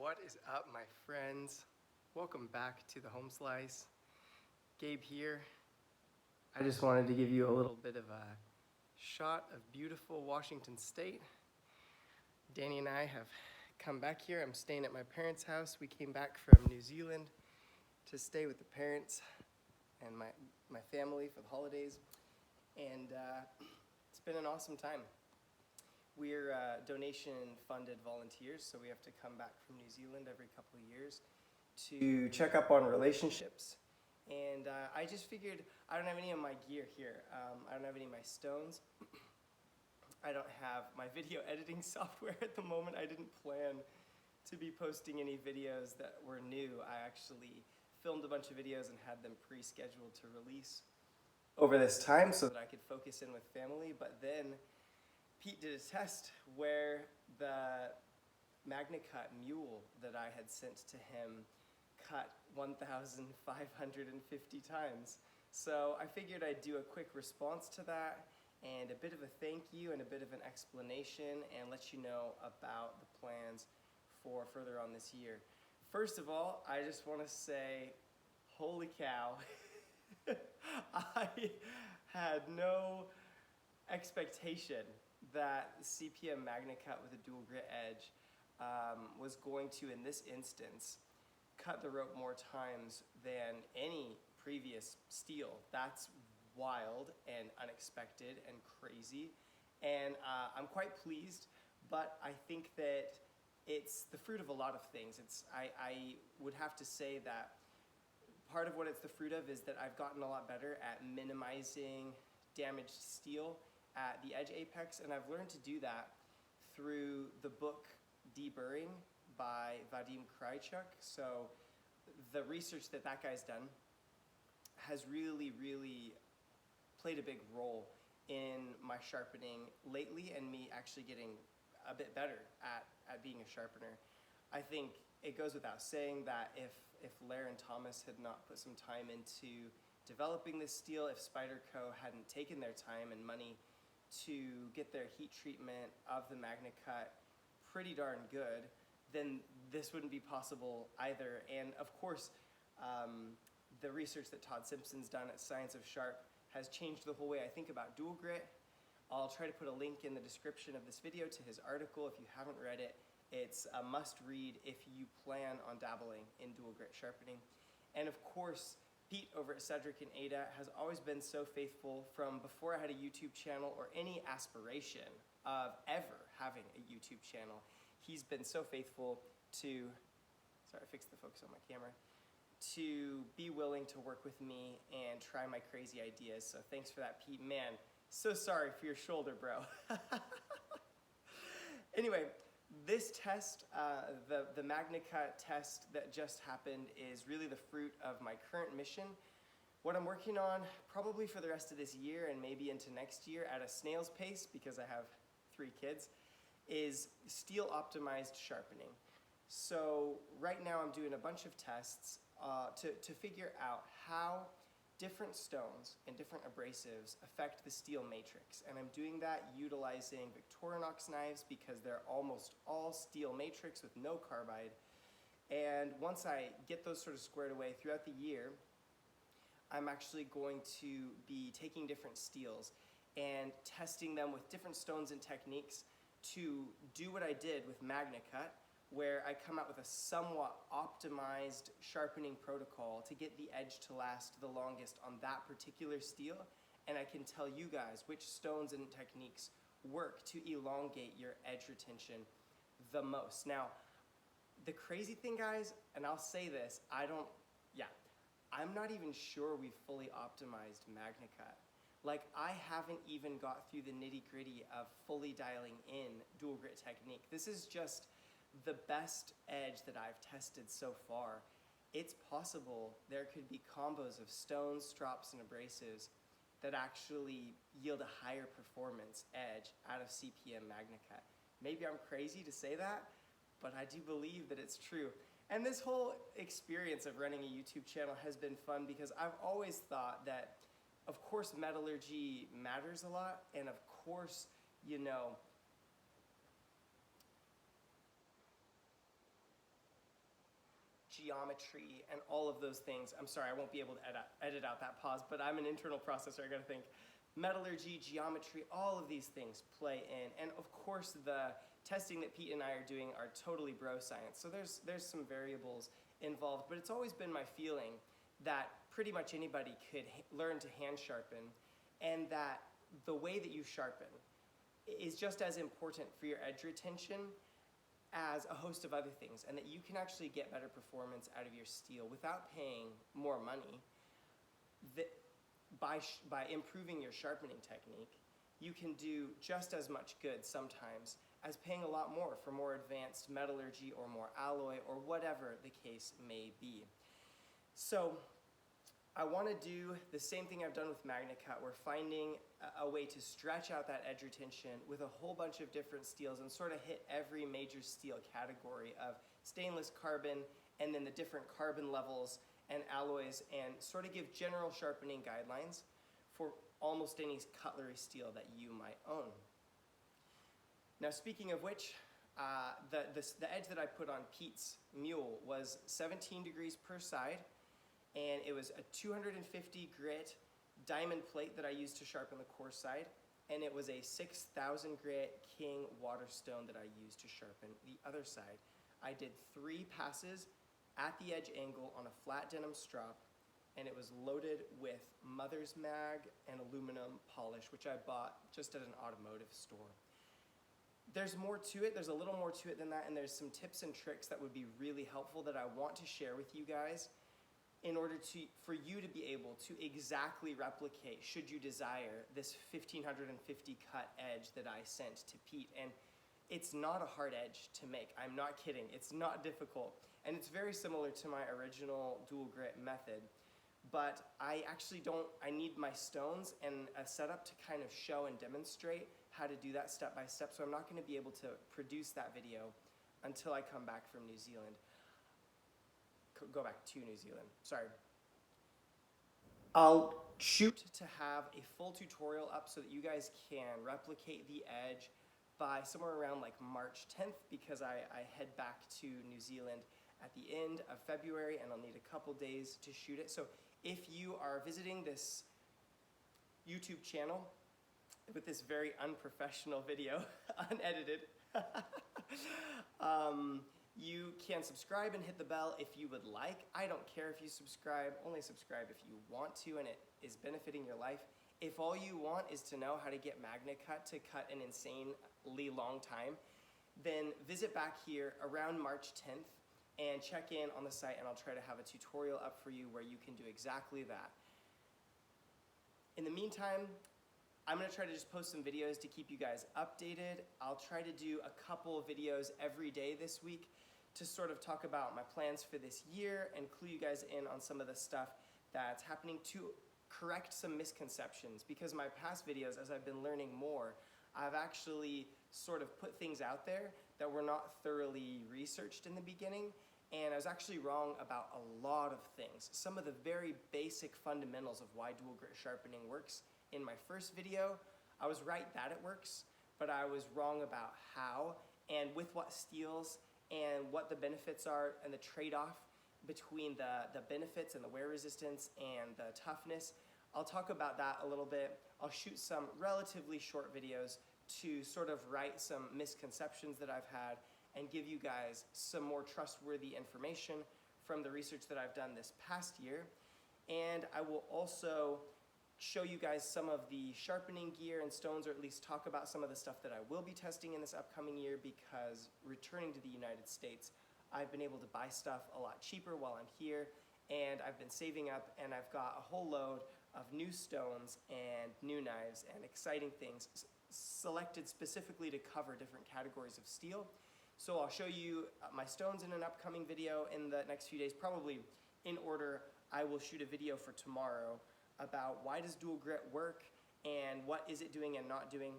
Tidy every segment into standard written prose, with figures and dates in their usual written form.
What is up, my friends? Welcome back to the Home Slice. Gabe here. I just wanted to give you a little bit of a shot of beautiful Washington State. Danny and I have come back here. I'm staying at my parents' house. We came back from New Zealand to stay with the parents and my family for the holidays. And it's been an awesome time. We're donation-funded volunteers, so we have to come back from New Zealand every couple of years to check up on relationships. And I just figured I don't have any of my gear here. I don't have any of my stones. I don't have my video editing software at the moment. I didn't plan to be posting any videos that were new. I actually filmed a bunch of videos and had them pre-scheduled to release over this time so that I could focus in with family. But then Pete did a test where the MagnaCut mule that I had sent to him cut 1,550 times. So I figured I'd do a quick response to that and a bit of a thank you and a bit of an explanation and let you know about the plans for further on this year. First of all, I just want to say, holy cow, I had no expectation that CPM MagnaCut with a dual grit edge was going to, in this instance, cut the rope more times than any previous steel. That's wild and unexpected and crazy, and I'm quite pleased, but I think that it's the fruit of a lot of things. I would have to say that part of what it's the fruit of is that I've gotten a lot better at minimizing damaged steel at the edge apex, and I've learned to do that through the book Deburring by Vadim Krajchuk. So the research that guy's done has really played a big role in my sharpening lately and me actually getting a bit better at being a sharpener. I think it goes without saying that if Lair and Thomas had not put some time into developing this steel, if Spyderco hadn't taken their time and money to get their heat treatment of the MagnaCut pretty darn good, then this wouldn't be possible either. And of course, the research that Todd Simpson's done at Science of Sharp has changed the whole way I think about dual grit. I'll try to put a link in the description of this video to his article if you haven't read it. It's a must-read if you plan on dabbling in dual grit sharpening. And of course, Pete over at Cedric and Ada has always been so faithful from before I had a YouTube channel or any aspiration of ever having a YouTube channel. He's been so faithful to, sorry, I fixed the focus on my camera, to be willing to work with me and try my crazy ideas. So thanks for that, Pete. Man, so sorry for your shoulder, bro. Anyway, this test, the MagnaCut test that just happened is really the fruit of my current mission. What I'm working on probably for the rest of this year and maybe into next year at a snail's pace because I have 3 kids is steel optimized sharpening. So right now I'm doing a bunch of tests to figure out how different stones and different abrasives affect the steel matrix. And I'm doing that utilizing Victorinox knives because they're almost all steel matrix with no carbide. And once I get those sort of squared away throughout the year, I'm actually going to be taking different steels and testing them with different stones and techniques to do what I did with MagnaCut, where I come out with a somewhat optimized sharpening protocol to get the edge to last the longest on that particular steel, and I can tell you guys which stones and techniques work to elongate your edge retention the most. Now, the crazy thing, guys, and I'll say this, I'm not even sure we've fully optimized MagnaCut. Like, I haven't even got through the nitty-gritty of fully dialing in dual grit technique. This is just the best edge that I've tested so far. It's possible there could be combos of stones, strops, and abrasives that actually yield a higher performance edge out of CPM MagnaCut. Maybe I'm crazy to say that, but I do believe that it's true. And this whole experience of running a YouTube channel has been fun because I've always thought that, of course, metallurgy matters a lot, and of course, you know, geometry, and all of those things. I'm sorry, I won't be able to edit out that pause, but I'm an internal processor, I gotta think. Metallurgy, geometry, all of these things play in. And of course, the testing that Pete and I are doing are totally bro science. So there's some variables involved, but it's always been my feeling that pretty much anybody could learn to hand sharpen, and that the way that you sharpen is just as important for your edge retention as a host of other things, and that you can actually get better performance out of your steel without paying more money. By improving your sharpening technique, you can do just as much good sometimes as paying a lot more for more advanced metallurgy or more alloy or whatever the case may be. So I want to do the same thing I've done with MagnaCut. We're finding a way to stretch out that edge retention with a whole bunch of different steels and sort of hit every major steel category of stainless, carbon, and then the different carbon levels and alloys, and sort of give general sharpening guidelines for almost any cutlery steel that you might own. Now, speaking of which, the edge that I put on Pete's mule was 17 degrees per side, and it was a 250 grit diamond plate that I used to sharpen the coarse side, and it was a 6,000 grit King Waterstone that I used to sharpen the other side. I did 3 passes at the edge angle on a flat denim strop, and it was loaded with mother's mag and aluminum polish, which I bought just at an automotive store. There's more to it, there's a little more to it than that, and there's some tips and tricks that would be really helpful that I want to share with you guys in order for you to be able to exactly replicate, should you desire, this 1550 cut edge that I sent to Pete. And it's not a hard edge to make, I'm not kidding, it's not difficult. And it's very similar to my original dual grit method, but I need my stones and a setup to kind of show and demonstrate how to do that step by step, so I'm not going to be able to produce that video until I come back from New Zealand. Go back to New Zealand, sorry. I'll shoot to have a full tutorial up so that you guys can replicate the edge by somewhere around like March 10th, because I head back to New Zealand at the end of February, and I'll need a couple days to shoot it. So if you are visiting this YouTube channel with this very unprofessional video, unedited, you can subscribe and hit the bell if you would like. I don't care if you subscribe, only subscribe if you want to and it is benefiting your life. If all you want is to know how to get MagnaCut to cut an insanely long time, then visit back here around March 10th and check in on the site, and I'll try to have a tutorial up for you where you can do exactly that. In the meantime, I'm gonna try to just post some videos to keep you guys updated. I'll try to do a couple videos every day this week to sort of talk about my plans for this year and clue you guys in on some of the stuff that's happening to correct some misconceptions, because my past videos, as I've been learning more, I've actually sort of put things out there that were not thoroughly researched in the beginning, and I was actually wrong about a lot of things. Some of the very basic fundamentals of why dual grit sharpening works in my first video, I was right that it works, but I was wrong about how and with what steels and what the benefits are and the trade-off between the benefits and the wear resistance and the toughness. I'll talk about that a little bit. I'll shoot some relatively short videos to sort of right some misconceptions that I've had and give you guys some more trustworthy information from the research that I've done this past year. And I will also show you guys some of the sharpening gear and stones, or at least talk about some of the stuff that I will be testing in this upcoming year, because returning to the United States, I've been able to buy stuff a lot cheaper while I'm here, and I've been saving up, and I've got a whole load of new stones and new knives and exciting things selected specifically to cover different categories of steel. So I'll show you my stones in an upcoming video in the next few days, probably in order. I will shoot a video for tomorrow about why does dual grit work and what is it doing and not doing.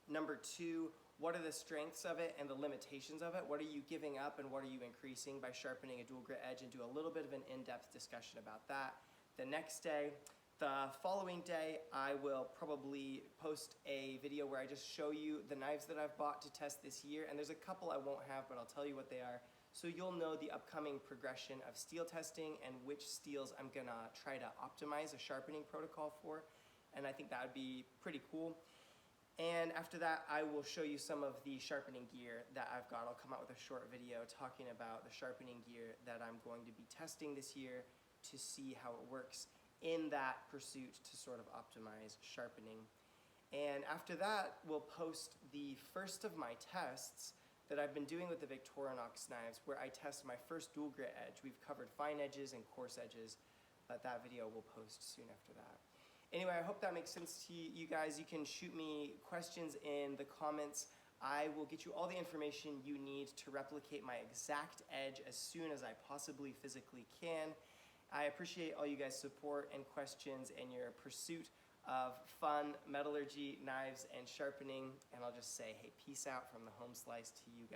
Number 2, what are the strengths of it and the limitations of it? What are you giving up and what are you increasing by sharpening a dual grit edge, and do a little bit of an in-depth discussion about that. The next day, the following day, I will probably post a video where I just show you the knives that I've bought to test this year, and there's a couple I won't have, but I'll tell you what they are so you'll know the upcoming progression of steel testing and which steels I'm gonna try to optimize a sharpening protocol for, and I think that would be pretty cool. And after that, I will show you some of the sharpening gear that I've got. I'll come out with a short video talking about the sharpening gear that I'm going to be testing this year to see how it works in that pursuit to sort of optimize sharpening. And after that, we'll post the first of my tests that I've been doing with the Victorinox knives, where I test my first dual grit edge. We've covered fine edges and coarse edges, but that video will post soon after that. Anyway, I hope that makes sense to you guys. You can shoot me questions in the comments. I will get you all the information you need to replicate my exact edge as soon as I possibly physically can. I appreciate all you guys' support and questions and your pursuit of fun metallurgy, knives, and sharpening. And I'll just say, hey, peace out from the home slice to you guys.